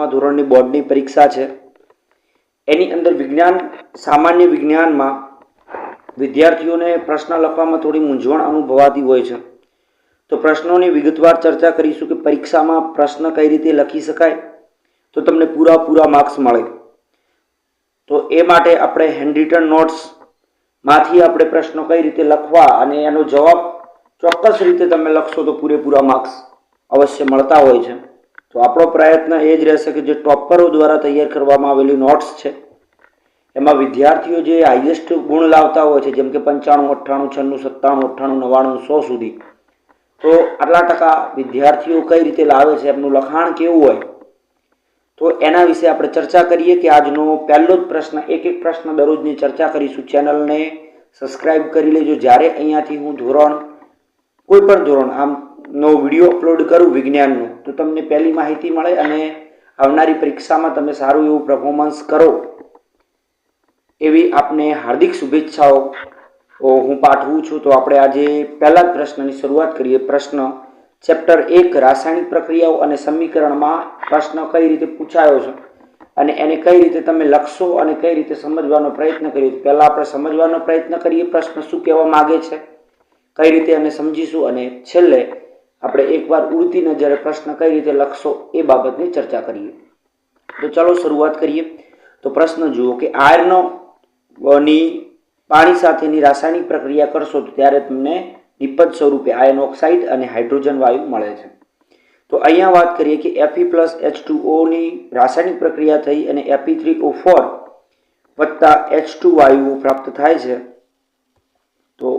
ધોરણની બોર્ડની પરીક્ષા છે એની અંદર વિજ્ઞાન સામાન્ય વિજ્ઞાનમાં વિદ્યાર્થીઓને પ્રશ્ન લખવામાં થોડી મૂંઝવણ અનુભવાતી હોય છે। તો પ્રશ્નોની વિગતવાર ચર્ચા કરીશું કે પરીક્ષામાં પ્રશ્ન કઈ રીતે લખી શકાય તો તમને પૂરા માર્ક્સ મળે। તો એ માટે આપણે હેન્ડ રિટન નોટ્સ માંથી આપણે પ્રશ્નો કઈ રીતે લખવા અને એનો જવાબ ચોક્કસ રીતે તમે લખશો તો પૂરેપૂરા માર્ક્સ અવશ્ય મળતા હોય છે। તો આપણો પ્રયત્ન એ જ રહેશે કે જે ટોપરો દ્વારા તૈયાર કરવામાં આવેલી નોટ્સ છે એમાં વિદ્યાર્થીઓ જે હાઈએસ્ટ ગુણ લાવતા હોય છે, જેમ કે 95, 98, 96, 97, 98, 90, 100 સુધી, તો આટલા ટકા વિદ્યાર્થીઓ કઈ રીતે લાવે છે, એમનું લખાણ કેવું હોય, તો એના વિશે આપણે ચર્ચા કરીએ કે આજનો પહેલો જ પ્રશ્ન, એક પ્રશ્ન દરરોજની ચર્ચા કરીશું। ચેનલને સબસ્ક્રાઇબ કરી લેજો। જ્યારે અહીંયાથી હું કોઈ પણ ધોરણ આમનો વિડીયો અપલોડ કરું વિજ્ઞાનનો તો તમને પહેલી માહિતી મળે અને આવનારી પરીક્ષામાં તમે સારું એવું પરફોર્મન્સ કરો એવી આપને હાર્દિક શુભેચ્છાઓ હું પાઠવું છું। તો આપણે આજે પહેલા જ પ્રશ્નની શરૂઆત કરીએ। પ્રશ્ન ચેપ્ટર 1 રાસાયણિક પ્રક્રિયાઓ અને સમીકરણમાં પ્રશ્ન કઈ રીતે પૂછાયો છે અને એને કઈ રીતે તમે લખશો અને કઈ રીતે સમજવાનો પ્રયત્ન કરીએ। પહેલા આપણે સમજવાનો પ્રયત્ન કરીએ પ્રશ્ન શું કહેવા માંગે છે, કઈ રીતે એને સમજીશું અને છેલ્લે આપણે એકવાર ઉડતી નજરે પ્રશ્ન કઈ રીતે લખશો એ બાબતની ચર્ચા કરીએ। તો ચાલો શરૂઆત કરીએ। તો પ્રશ્ન જુઓ કે આયર્નની પાણી સાથેની રાસાયણિક પ્રક્રિયા કરશો તો ત્યારે તમને નિપજ સ્વરૂપે આયર્ન ઓક્સાઇડ અને હાઇડ્રોજન વાયુ મળે છે। તો અહીંયા વાત કરીએ કે Fe+H2O ની રાસાયણિક પ્રક્રિયા થઈ અને Fe3O4 વત્તા H2 વાયુઓ પ્રાપ્ત થાય છે। તો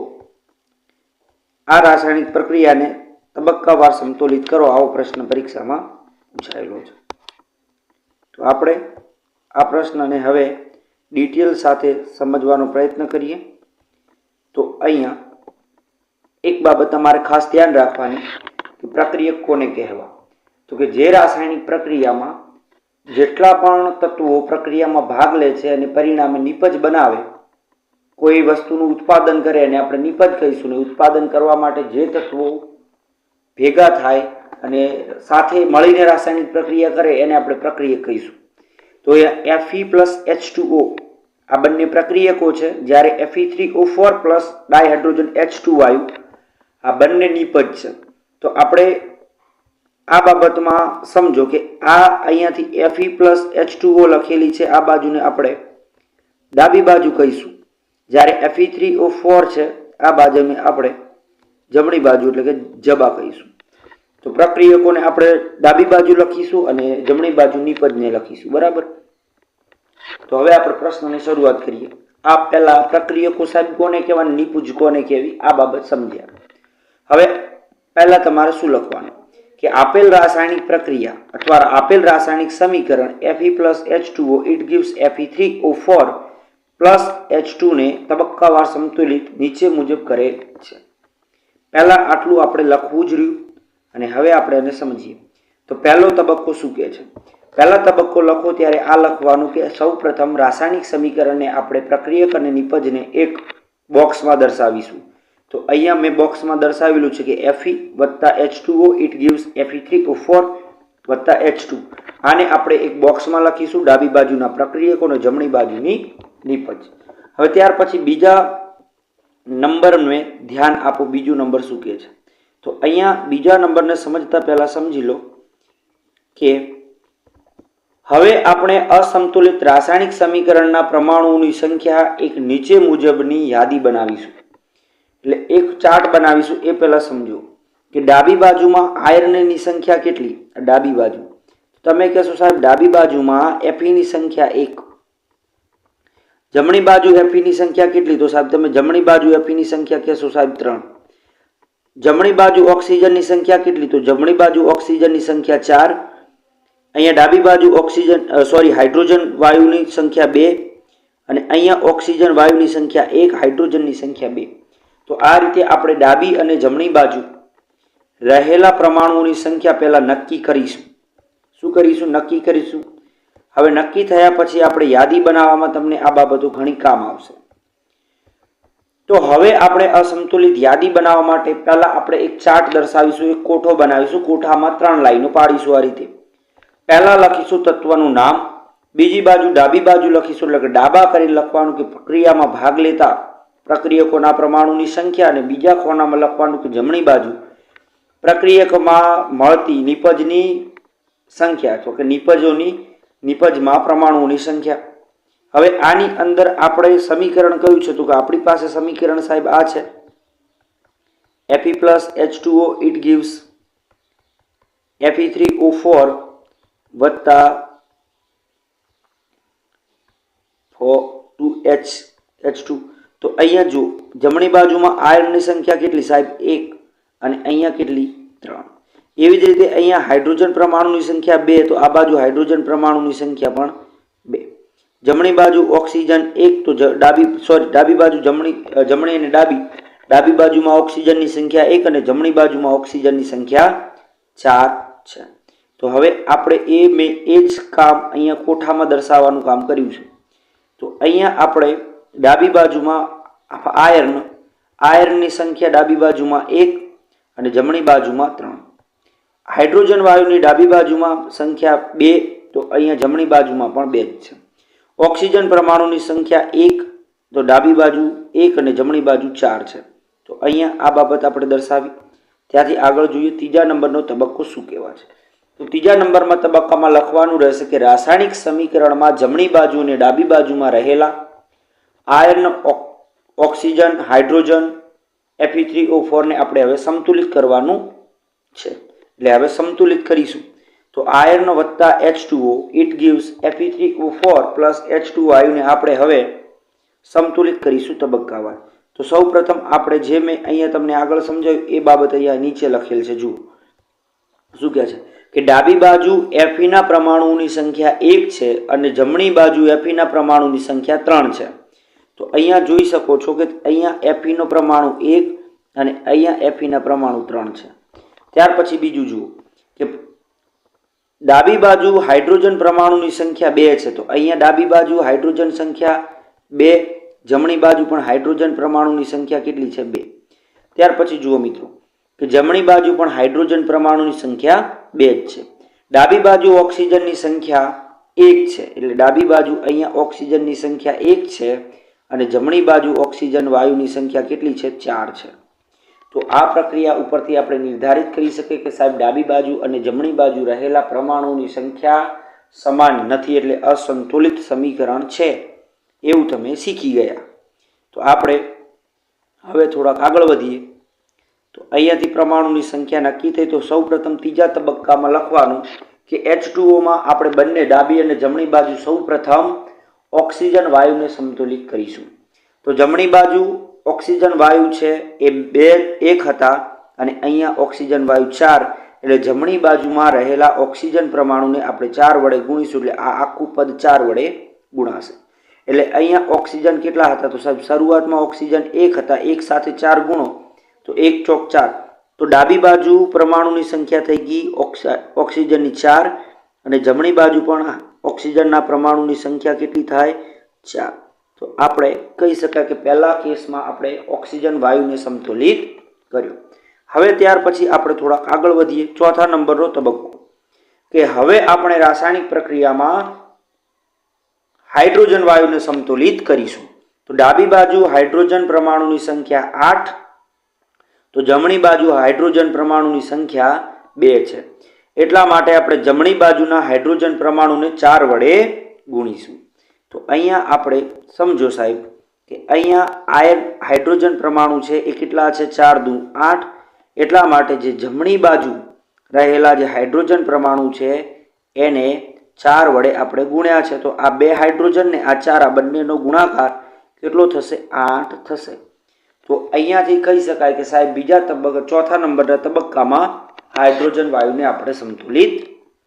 આ રાસાયણિક પ્રક્રિયાને તબક્કાવાર સંતુલિત કરો, આવો પ્રશ્ન પરીક્ષામાં પૂછાયેલો છે। તો આપણે આ પ્રશ્નને હવે ડિટેલ સાથે સમજવાનો પ્રયત્ન કરીએ। તો અહીંયા એક બાબત તમારે ખાસ ધ્યાન રાખવાની કે પ્રક્રિયક કોને કહેવા, તો કે જે રાસાયણિક પ્રક્રિયામાં જેટલા પણ તત્વો પ્રક્રિયામાં ભાગ લે છે અને પરિણામે નિપજ બનાવે, કોઈ વસ્તુનું ઉત્પાદન કરે અને આપણે નિપજ કહીશું, ને ઉત્પાદન કરવા માટે જે તત્વો ભેગા થાય અને સાથે મળીને રાસાયણિક પ્રક્રિયા કરે એને આપણે પ્રક્રિયક કહીશું। તો એ Fe+H2O આ બંને પ્રક્રિયકો છે, જ્યારે Fe3O4 પ્લસ ડાયહાઇડ્રોજન H2 વાયુ આ બંને નિપજ છે। તો આપણે આ બાબતમાં સમજો કે આ અહીંયાથી Fe+H2O લખેલી છે, આ બાજુને આપણે ડાબી બાજુ કહીશું, જ્યારે Fe3O4 છે આ બાજુને આપણે જમણી બાજુ એટલે કે જબા કહીશું। તો પ્રક્રિયકોને આપણે ડાબી બાજુ લખીશું અને જમણી બાજુ નિપજને લખીશું, બરાબર। તો હવે આપણે પ્રશ્નની શરૂઆત કરીએ। આ પહેલા પ્રક્રિયકો સાહેબ કોને કહેવાય, નિપજ કોને કહેવી, આ બાબત સમજ્યા। હવે પહેલા તમારે શું લખવાનું કે આપેલ રાસાયણિક પ્રક્રિયા અથવા આપેલ રાસાયણિક સમીકરણ Fe+H2O it gives Fe3O4 plus H2 ને તબક્કાવાર સંતુલિત નીચે મુજબ કરે છે। પહેલા આટલું આપણે લખવું જ રહ્યું અને હવે આપણે એને સમજીએ। તો પહેલો તબક્કો શું કહે છે, પહેલા તબક્કો લખો ત્યારે આ લખવાનું કે સૌ પ્રથમ રાસાયણિક સમીકરણને આપણે પ્રક્રિયક અને નિપજને એક બોક્સમાં દર્શાવીશું। તો અહીંયા મેં બોક્સમાં દર્શાવેલું છે કે Fe વત્તા H2O ઇટ ગિવ્સ Fe3O4 વત્તા H2, આને આપણે એક બોક્સમાં લખીશું, ડાબી બાજુના પ્રક્રિયકો અને જમણી બાજુની નિપજ। હવે ત્યાર પછી બીજા નંબરને ધ્યાન આપો, બીજો નંબર શું કહે છે। તો અહીંયા બીજા નંબરને સમજતા પહેલા સમજી લો કે હવે આપણે અસંતુલિત રાસાયણિક સમીકરણના પરમાણુઓની સંખ્યા એક નીચે મુજબની યાદી બનાવીશું, એટલે એક ચાર્ટ બનાવીશું। એ પહેલા સમજો કે ડાબી બાજુમાં આયર્નની સંખ્યા કેટલી, ડાબી બાજુ તમે કહેશો સાહેબ ડાબી બાજુમાં Feની સંખ્યા 1, જમણી બાજુ Feની સંખ્યા કેટલી, તો સાહેબ તમે જમણી બાજુ Feની સંખ્યા કહેશો સાહેબ 3, જમણી બાજુ ઓક્સિજનની સંખ્યા કેટલી, તો જમણી બાજુ ઓક્સિજનની સંખ્યા 4, અહીંયા ડાબી બાજુ હાઇડ્રોજન વાયુની સંખ્યા 2 અને અહીંયા ઓક્સિજન વાયુની સંખ્યા 1, હાઇડ્રોજનની સંખ્યા 2। તો આ રીતે આપણે ડાબી અને જમણી બાજુ રહેલા પરમાણુઓની સંખ્યા પહેલા નક્કી કરીશું। શું કરીશું, નક્કી કરીશું। હવે નક્કી થયા પછી આપણે યાદી બનાવવામાં તમને આ બાબતો ઘણી કામ આવશે। તો હવે આપણે અસંતુલિત યાદી બનાવવા માટે પહેલા આપણે એક ચાર્ટ દર્શાવીશું, એક કોઠો બનાવીશું, કોઠામાં 3 લાઈનો પાડીશું આ રીતે। પહેલા લખીશું તત્વનું નામ, બીજી બાજુ ડાબી બાજુ લખીશું એટલે કે ડાબા કરીને લખવાનું કે પ્રક્રિયામાં ભાગ લેતા પ્રક્રિયકોના પરમાણુની સંખ્યા, અને બીજા ખૂણામાં લખવાનું કે જમણી બાજુ પ્રક્રિયકમાં મળતી નિપજની સંખ્યા, તો કે નિપજમાં પરમાણુઓની સંખ્યા. હવે આની અંદર આપણે સમીકરણ કયું છે? તો કે આપણી પાસે સમીકરણ સાહેબ આ છે, Fe plus H2O it gives Fe3O4 વત્તા 2H2. તો અહીંયા જો જમણી બાજુમાં આયર્નની સંખ્યા કેટલી સાહેબ? 1, અને અહીંયા કેટલી? 3. એવી જ રીતે અહીંયા હાઇડ્રોજન પરમાણુની સંખ્યા 2, તો આ બાજુ હાઇડ્રોજન પરમાણુની સંખ્યા પણ 2. જમણી બાજુ ઓક્સિજન 1, તો ડાબી બાજુ જમણી અને ડાબી બાજુમાં ઓક્સિજનની સંખ્યા 1 અને જમણી બાજુમાં ઓક્સિજનની સંખ્યા 4 છે. તો હવે આપણે એ જ કામ અહીંયા કોઠામાં દર્શાવવાનું કામ કર્યું છે. તો અહીંયા આપણે ડાબી બાજુમાં આયર્નની સંખ્યા ડાબી બાજુમાં 1 અને જમણી બાજુમાં 3. હાઇડ્રોજન વાયુની ડાબી બાજુમાં સંખ્યા 2, તો અહીંયા જમણી બાજુમાં પણ 2 જ છે. ઓક્સિજન પરમાણુની સંખ્યા 1, તો ડાબી બાજુ 1 અને જમણી બાજુ 4 છે. તો અહીંયા આ બાબત આપણે દર્શાવી. ત્યાંથી આગળ જોઈએ ત્રીજા નંબરનો તબક્કો શું કહેવાય છે. તો ત્રીજા નંબરમાં તબક્કામાં લખવાનું રહેશે કે રાસાયણિક સમીકરણમાં જમણી બાજુ અને ડાબી બાજુમાં રહેલા આયર્ન, ઓક્સિજન, હાઇડ્રોજન, Fe3O4 ને આપણે હવે સમતુલિત કરવાનું છે. એટલે હવે સમતુલિત કરીશું. તો આયર્ન વત્તા H2O it gives Fe3O4 plus H2 વાયુને આપણે હવે સમતુલિત કરીશું તબક્કાવાર. તો સૌ પ્રથમ આપણે જે મેં અહીંયા તમને આગળ સમજાવ્યું એ બાબત અહીંયા નીચે લખેલ છે. જુઓ શું કહે છે કે ડાબી બાજુ Feના પરમાણુઓની સંખ્યા 1 છે અને જમણી બાજુ Feના પરમાણુની સંખ્યા 3 છે. તો અહીંયા જોઈ શકો છો કે અહીંયા Feનો પરમાણુ 1 અને અહીંયા Feના પરમાણુ 3 છે. ત્યાર પછી બીજું જુઓ કે ડાબી બાજુ હાઇડ્રોજન પરમાણુની સંખ્યા 2 છે. તો અહીંયા ડાબી બાજુ હાઇડ્રોજન સંખ્યા 2, જમણી બાજુ પણ હાઇડ્રોજન પરમાણુની સંખ્યા કેટલી છે? 2. ત્યાર પછી જુઓ મિત્રો કે જમણી બાજુ પણ હાઇડ્રોજન પરમાણુની સંખ્યા 2 જ છે. ડાબી બાજુ ઓક્સિજનની સંખ્યા 1 છે, એટલે ડાબી બાજુ અહીંયા ઓક્સિજનની સંખ્યા 1 છે અને જમણી બાજુ ઓક્સિજન વાયુની સંખ્યા કેટલી છે? 4 છે. તો આ પ્રક્રિયા ઉપરથી આપણે નિર્ધારિત કરી શકીએ કે સાહેબ ડાબી બાજુ અને જમણી બાજુ રહેલા પરમાણુની સંખ્યા સમાન નથી, એટલે અસંતુલિત સમીકરણ છે એવું તમે શીખી ગયા. તો આપણે હવે થોડાક આગળ વધીએ. તો અહીંયાથી પરમાણુની સંખ્યા નક્કી થઈ. તો સૌ પ્રથમ ત્રીજા તબક્કામાં લખવાનું કે H2Oમાં આપણે બંને ડાબી અને જમણી બાજુ સૌ પ્રથમ ઓક્સિજન વાયુને સમતુલિત કરીશું. તો જમણી બાજુ ઓક્સિજન વાયુ છે એ 1 હતા અને અહીંયા ઓક્સિજન વાયુ 4, એટલે જમણી બાજુમાં રહેલા ઓક્સિજન પરમાણુને આપણે 4 વડે ગુણીશું, એટલે આ આખું પદ 4 વડે ગુણાશે. એટલે અહીંયા ઓક્સિજન કેટલા હતા? તો સાહેબ શરૂઆતમાં ઓક્સિજન 1 હતા, 1 સાથે 4 ગુણો તો 1 ચોક 4. તો ડાબી બાજુ પરમાણુની સંખ્યા થઈ ગઈ ઓક્સિજનની 4 અને જમણી બાજુ પણ ઓક્સિજનના પરમાણુની સંખ્યા કેટલી થાય? 4. તો આપણે કહી શકાય કે પહેલા કેસમાં આપણે ઓક્સિજન વાયુને સમતુલિત કર્યો. હવે ત્યાર પછી આપણે થોડાક આગળ વધીએ. ચોથા નંબરનો તબક્કો કે હવે આપણે રાસાયણિક પ્રક્રિયામાં હાઇડ્રોજન વાયુને સમતુલિત કરીશું. તો ડાબી બાજુ હાઇડ્રોજન પરમાણુની સંખ્યા 8, તો જમણી બાજુ હાઇડ્રોજન પરમાણુની સંખ્યા 2 છે. એટલા માટે આપણે જમણી બાજુના હાઇડ્રોજન પરમાણુને 4 વડે ગુણીશું. તો અહીંયા આપણે સમજો સાહેબ કે અહીંયા હાઇડ્રોજન પરમાણુ છે એ કેટલા છે? 4 દુ 8. એટલા માટે જે જમણી બાજુ રહેલા જે હાઇડ્રોજન પરમાણુ છે એને 4 વડે આપણે ગુણ્યા છે. તો આ 2 હાઇડ્રોજન ને આ 4 આ બંનેનો ગુણાકાર કેટલો થશે? 8 થશે. તો અહીંયાથી કહી શકાય કે સાહેબ બીજા તબક્કા ચોથા નંબરના તબક્કામાં હાઇડ્રોજન વાયુને આપણે સમતુલિત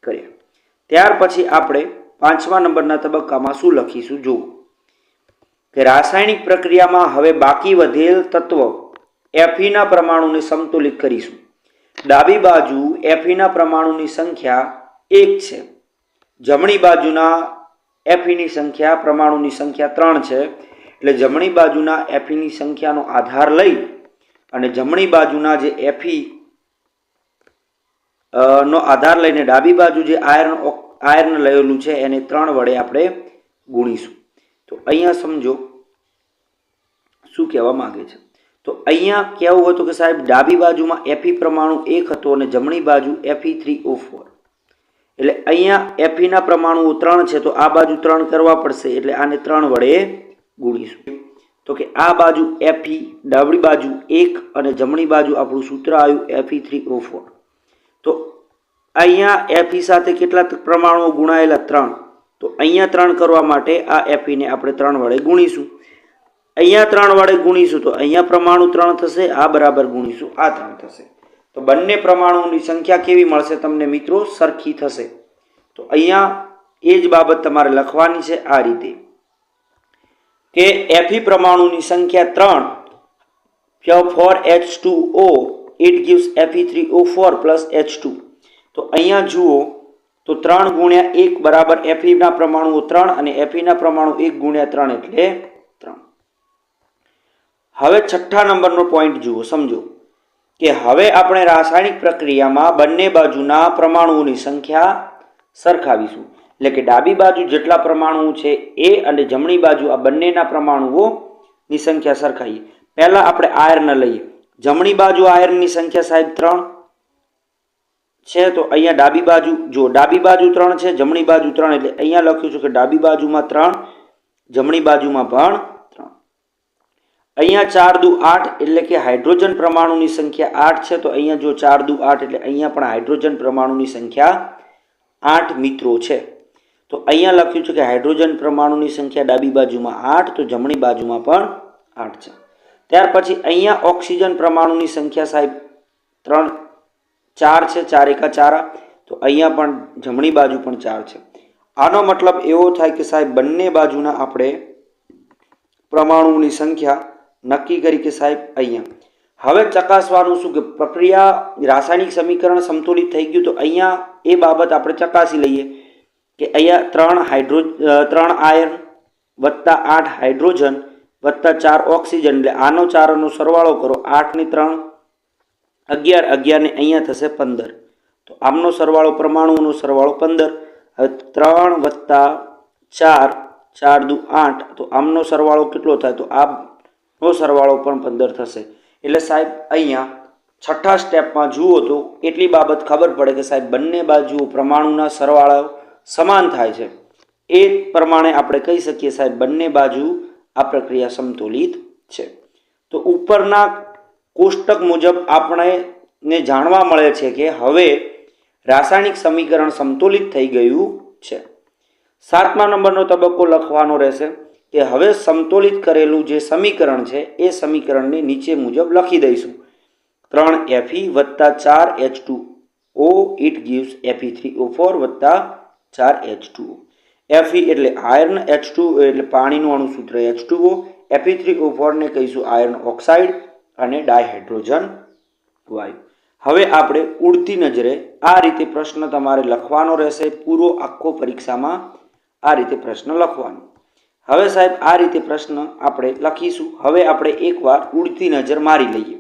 કર્યા. ત્યાર પછી આપણે પાંચમા નંબરના તબક્કામાં શું લખીશું? જુઓ કે રાસાયણિક પ્રક્રિયામાં હવે બાકી વધેલ તત્વ Feના પરમાણુને સમતુલિત કરીશું. ડાબી બાજુ Feના પરમાણુની સંખ્યા 1 છે, જમણી બાજુના Feની સંખ્યા પરમાણુની સંખ્યા 3 છે, એટલે જમણી બાજુના Feની સંખ્યાનો આધાર લઈ અને જમણી બાજુના જે Fe નો આધાર લઈને ડાબી બાજુ જે આયર્ન આયર્ન લેલું છે એને 3 વડે આપણે ગુણીશું. તો અહીંયા સમજો શું કહેવા માંગે છે. તો અહીંયા કેવું હતું કે સાહેબ ડાબી બાજુમાં Fe પરમાણુ 1 હતો અને જમણી બાજુ Fe3O4. એટલે અહીંયા Fe ના પરમાણુઓ 3 છે તો આ બાજુ 3 કરવા પડશે એટલે આને 3 વડે ગુણીશું. તો કે આ બાજુ Fe, ડાબી બાજુ 1 અને જમણી બાજુ આપણું સૂત્ર આવ્યું Fe3O4. તો અહીંયા Fe સાથે કેટલા પરમાણુઓ ગુણાયેલા 3. તો અહીંયા 3 કરવા માટે આ Fe ને આપણે 3 વડે ગુણીશું. અહીંયા 3 વડે ગુણીશું તો અહીંયા પરમાણુ 3 થશે, આ બરાબર ગુણીશું આ 3 થશે. તો બંને પરમાણુઓની સંખ્યા કેવી મળશે તમને મિત્રો? સરખી થશે. તો અહીંયા એ જ બાબત તમારે લખવાની છે આ રીતે કે Fe પરમાણુની સંખ્યા 3 for H2O it gives Fe3O4 plus H2. તો અહીંયા જુઓ તો 3 ગુણ્યા 1 બરાબર Fe ના પરમાણુઓ 3 અને Fe ના પરમાણુ 1 ગુણ્યા 3 એટલે 3. હવે 6થા નંબરનો પોઈન્ટ જુઓ, સમજો કે હવે આપણે રાસાયણિક પ્રક્રિયામાં બંને બાજુના પરમાણુઓની સંખ્યા સરખાવીશું. એટલે કે ડાબી બાજુ જેટલા પરમાણુઓ છે એ અને જમણી બાજુ આ બંનેના પરમાણુઓની સંખ્યા સરખાવીએ. પહેલા આપણે આયર્ન લઈએ. જમણી બાજુ આયર્નની સંખ્યા સાહેબ 3 છે. તો અહીંયા ડાબી બાજુ જો ડાબી બાજુ 3 છે, જમણી બાજુ 3 એટલે અહીંયા લખ્યું છે કે ડાબી બાજુમાં 3, જમણી બાજુમાં પણ 3. અહીંયા 4 દુ 8 એટલે કે હાઇડ્રોજન પરમાણુની સંખ્યા 8 છે. તો અહીંયા જો 4 દુ 8 એટલે અહીંયા પણ હાઇડ્રોજન પરમાણુની સંખ્યા 8 મિત્રો છે. તો અહીંયા લખ્યું છે કે હાઇડ્રોજન પરમાણુની સંખ્યા ડાબી બાજુમાં 8 તો જમણી બાજુમાં પણ 8 છે. ત્યાર પછી અહીંયા ઓક્સિજન પરમાણુની સંખ્યા સાહેબ 4 છે, 4 એકા 4. તો અહીંયા પણ જમણી બાજુ પણ 4 છે. આનો મતલબ એવો થાય કે સાહેબ બંને બાજુના આપણે પરમાણુઓની સંખ્યા નક્કી કરી કે સાહેબ અહીંયા. હવે ચકાસવાનું શું કે પ્રક્રિયા રાસાયણિક સમીકરણ સમતુલિત થઈ ગયું. તો અહીંયા એ બાબત આપણે ચકાસી લઈએ કે અહીંયા 3 આયર્ન વત્તા 8 હાઇડ્રોજન વત્તા 4 ઓક્સિજન એટલે આનો 4નો સરવાળો કરો. 8 ને 3 11, 11 ને અહીંયા થશે 15. તો આમનો સરવાળો પરમાણુઓનો સરવાળો 15. હવે 3 વત્તા 4, 4 દુ 8 તો આમનો સરવાળો કેટલો થાય? તો આનો સરવાળો પણ 15 થશે. એટલે સાહેબ અહીંયા 6થા સ્ટેપમાં જુઓ તો એટલી બાબત ખબર પડે કે સાહેબ બંને બાજુઓ પરમાણુના સરવાળા સમાન થાય છે. એ પ્રમાણે આપણે કહી શકીએ સાહેબ બંને બાજુ આ પ્રક્રિયા સમતુલિત છે. તો ઉપરના કોષ્ટક મુજબ આપણે જાણવા મળે છે કે હવે રાસાયણિક સમીકરણ સમતુલિત થઈ ગયું છે. 7મા નંબરનો તબક્કો લખવાનો રહેશે કે હવે સમતુલિત કરેલું જે સમીકરણ છે એ સમીકરણને નીચે મુજબ લખી દઈશું. 3Fe વત્તા 4H2O it gives Fe3O4 વત્તા 4H2O. Fe એટલે આયર્ન, H2 એટલે પાણીનું અણુસૂત્ર H2O, Fe3O4 ને કહીશું આયર્ન ઓક્સાઇડ અને ડાયહાઇડ્રોજન વાયુ. હવે આપણે ઉડતી નજરે આ રીતે પ્રશ્ન તમારે લખવાનો રહેશે. પૂરો આખો પરીક્ષામાં આ રીતે પ્રશ્ન લખવાનો. હવે સાહેબ આ રીતે પ્રશ્ન આપણે લખીશું. હવે આપણે એકવાર ઉડતી નજર મારી લઈએ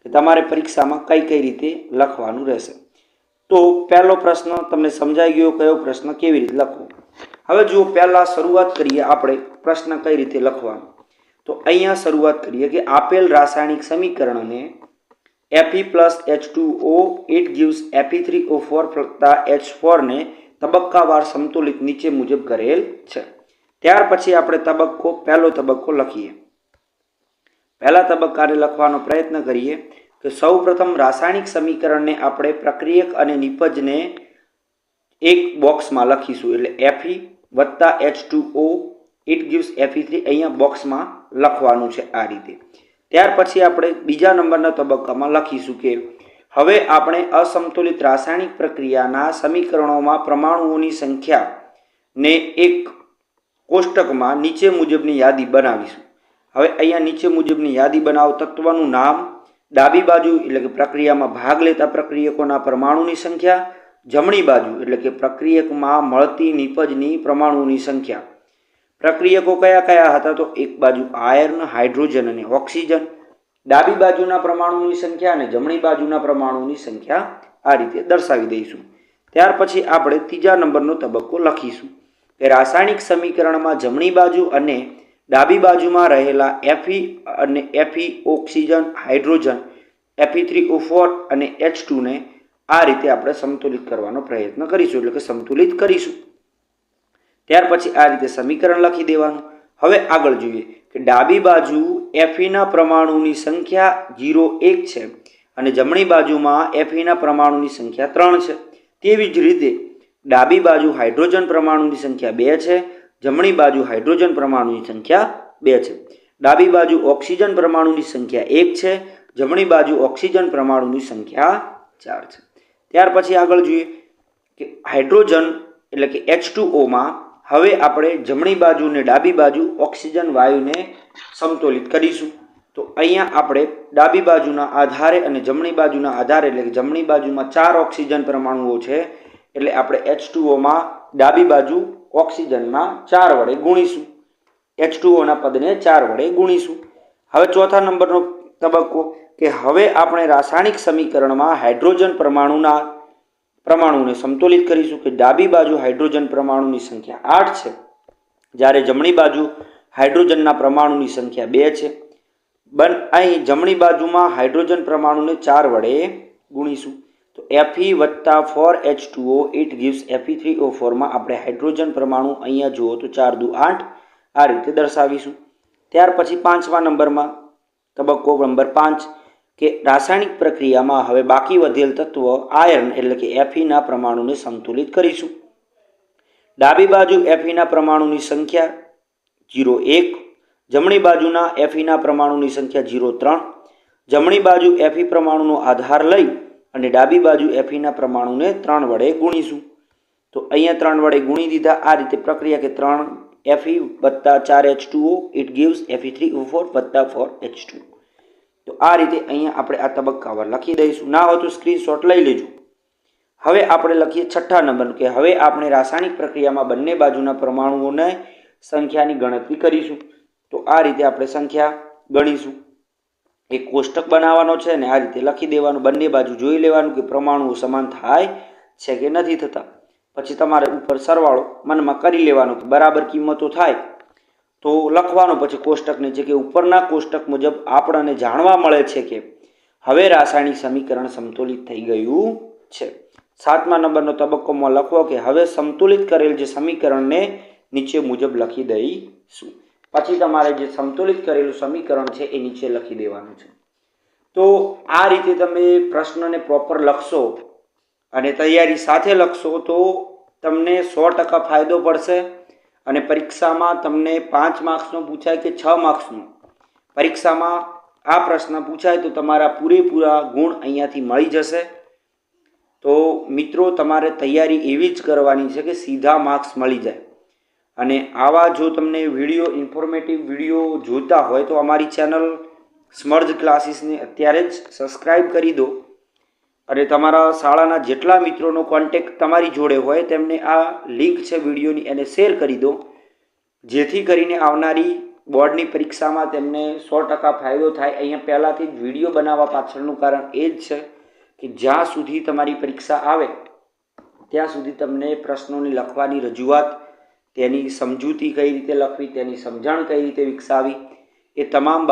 કે તમારે પરીક્ષામાં કઈ રીતે લખવાનું રહેશે. તો પહેલો પ્રશ્ન તમને સમજાઈ ગયો કયો પ્રશ્ન કેવી રીતે લખવો. હવે જો પહેલા શરૂઆત કરીએ આપણે પ્રશ્ન કઈ રીતે લખવાનો. તો અહીંયા શરૂઆત કરીએ કે આપેલ રાસાયણિક સમીકરણને Fe plus H2O it gives Fe3O4 વત્તા H4 ને તબક્કાવાર સમતુલિત નીચે મુજબ કરેલ છે. ત્યાર પછી આપણે પહેલો તબક્કો લખીએ. પહેલા તબક્કાને લખવાનો પ્રયત્ન કરીએ કે સૌ પ્રથમ રાસાયણિક સમીકરણને આપણે પ્રક્રિયક અને નિપજને એક બોક્સમાં લખીશું. એટલે Fe વત્તા H2O it gives Fe3 અહીંયા બોક્સમાં લખવાનું છે આ રીતે. ત્યાર પછી આપણે બીજા નંબરના તબક્કામાં લખીશું કે હવે આપણે અસમતુલિત રાસાયણિક પ્રક્રિયાના સમીકરણોમાં પરમાણુઓની સંખ્યાને એક કોષ્ટકમાં નીચે મુજબની યાદી બનાવીશું. હવે અહીંયા નીચે મુજબની યાદી બનાવો. તત્વનું નામ, ડાબી બાજુ એટલે કે પ્રક્રિયામાં ભાગ લેતા પ્રક્રિયકોના પરમાણુની સંખ્યા, જમણી બાજુ એટલે કે પ્રક્રિયકમાં મળતી નિપજની પરમાણુઓની સંખ્યા. પ્રક્રિયકો કયા કયા હતા? તો એક બાજુ આયર્ન, હાઇડ્રોજન અને ઓક્સિજન. ડાબી બાજુના પરમાણુની સંખ્યા અને જમણી બાજુના પરમાણુની સંખ્યા આ રીતે દર્શાવી દઈશું. ત્યાર પછી આપણે ત્રીજા નંબરનો તબક્કો લખીશું કે રાસાયણિક સમીકરણમાં જમણી બાજુ અને ડાબી બાજુમાં રહેલા Fe અને Fe ઓક્સિજન, હાઇડ્રોજન, Fe3O4 અને H2 ને આ રીતે આપણે સંતુલિત કરવાનો પ્રયત્ન કરીશું, એટલે કે સંતુલિત કરીશું. ત્યાર પછી આ રીતે સમીકરણ લખી દેવાનું. હવે આગળ જોઈએ કે ડાબી બાજુ Fe પરમાણુની સંખ્યા 0, 1 છે અને જમણી બાજુમાં Fe પરમાણુની સંખ્યા 3 છે. તેવી જ રીતે ડાબી બાજુ હાઇડ્રોજન પરમાણુની સંખ્યા 2 છે, જમણી બાજુ હાઇડ્રોજન પરમાણુની સંખ્યા 2 છે. ડાબી બાજુ ઓક્સિજન પરમાણુની સંખ્યા 1 છે, જમણી બાજુ ઓક્સિજન પરમાણુની સંખ્યા 4 છે. ત્યાર પછી આગળ જોઈએ કે હાઇડ્રોજન એટલે કે H2O માં હવે આપણે જમણી બાજુ અને ડાબી બાજુ ઓક્સિજન વાયુને સમતોલિત કરીશું. તો અહીંયા આપણે ડાબી બાજુના આધારે અને જમણી બાજુના આધારે, એટલે કે જમણી બાજુમાં 4 ઓક્સિજન પરમાણુઓ છે એટલે આપણે H2O માં ડાબી બાજુ ઓક્સિજનમાં 4 વડે ગુણીશું. H2O ના પદને 4 વડે ગુણીશું. હવે ચોથા નંબરનો તબક્કો કે હવે આપણે રાસાયણિક સમીકરણમાં હાઇડ્રોજન પરમાણુને સમતોલિત કરીશું કે ડાબી બાજુ હાઇડ્રોજન પરમાણુની સંખ્યા 8 છે, જ્યારે જમણી બાજુ હાઇડ્રોજનના પરમાણુની સંખ્યા 2 છે. અહીં જમણી બાજુમાં હાઇડ્રોજન પરમાણુને 4 વડે ગુણીશું. તો Fe વત્તા 4H2O ઇટ ગિવ્સ Fe3O4 માં આપણે હાઇડ્રોજન પરમાણુ અહીંયા જુઓ તો 4 દુ 8 આ રીતે દર્શાવીશું. ત્યાર પછી પાંચમા નંબરમાં તબક્કો નંબર 5 કે રાસાયણિક પ્રક્રિયામાં હવે બાકી વધેલ તત્વ આયર્ન એટલે કે Fe પરમાણુને સંતુલિત કરીશું. ડાબી બાજુ Fe પરમાણુની સંખ્યા 0, 1, જમણી બાજુના Fe પરમાણુની સંખ્યા 0, 3, જમણી બાજુ Fe પરમાણુનો આધાર લઈ અને ડાબી બાજુ Fe પરમાણુને 3 વડે ગુણીશું. તો અહીંયા 3 વડે ગુણી દીધા. આ રીતે પ્રક્રિયા કે 3 Fe વત્તા 4H2O ઇટ ગિવ્સ Fe3O4 વત્તા 4H2. તો આ રીતે અહીંયા આપણે આ તબક્કાવાર લખી દઈશું. ના હોય તો સ્ક્રીનશોટ લઈ લેજો. હવે આપણે લખીએ છઠ્ઠા નંબર કે હવે આપણે રાસાયણિક પ્રક્રિયામાં બંને બાજુના પરમાણુઓને સંખ્યાની ગણતરી કરીશું. તો આ રીતે આપણે સંખ્યા ગણીશું. એક કોષ્ટક બનાવવાનો છે અને આ રીતે લખી દેવાનું. બંને બાજુ જોઈ લેવાનું કે પરમાણુઓ સમાન થાય છે કે નથી થતા. પછી તમારે ઉપર સરવાળો મનમાં કરી લેવાનો કે બરાબર કિંમતો થાય તો લખવાનો. પછી કોષ્ટક નીચે કે ઉપરના કોષ્ટક મુજબ આપણને જાણવા મળે છે કે હવે રાસાયણિક સમીકરણ સમતુલિત થઈ ગયું છે. સાતમા નંબરનો તબક્કોમાં લખો કે હવે સમતુલિત કરેલ જે સમીકરણને નીચે મુજબ લખી દઈશું. પછી તમારે જે સમતુલિત કરેલું સમીકરણ છે એ નીચે લખી દેવાનું છે. તો આ રીતે તમે પ્રશ્નને પ્રોપર લખશો અને તૈયારી સાથે લખશો તો તમને 100% ફાયદો પડશે. અને પરીક્ષામાં તમને 5 માર્ક્સનો પૂછાય કે 6 માર્ક્સનો પરીક્ષામાં આ પ્રશ્ન પૂછાય તો તમારા પૂરેપૂરા ગુણ અહીંયાથી મળી જશે. તો મિત્રો તમારે તૈયારી એવી જ કરવાની છે કે સીધા માર્ક્સ મળી જાય. અને આવા જો તમને વિડીયો ઇન્ફોર્મેટિવ વિડીયો જોતા હોય તો અમારી ચેનલ સ્મર્જ ક્લાસીસને અત્યારે જ સબસ્ક્રાઈબ કરી દો અને તમારા શાળાના જેટલા મિત્રોનો કોન્ટેક્ટ તમારી જોડે હોય તેમને આ લિંક છે વિડીયોની એને શેર કરી દો, જેથી કરીને આવનારી બોર્ડની પરીક્ષામાં તેમને 100% ફાયદો થાય. અહીંયા પહેલાંથી જ વિડીયો બનાવવા પાછળનું કારણ એ જ છે કે જ્યાં સુધી તમારી પરીક્ષા આવે ત્યાં સુધી તમને પ્રશ્નોની લખવાની રજૂઆત, તેની સમજૂતી કઈ રીતે લખવી, તેની સમજણ કઈ રીતે વિકસાવી એ તમામ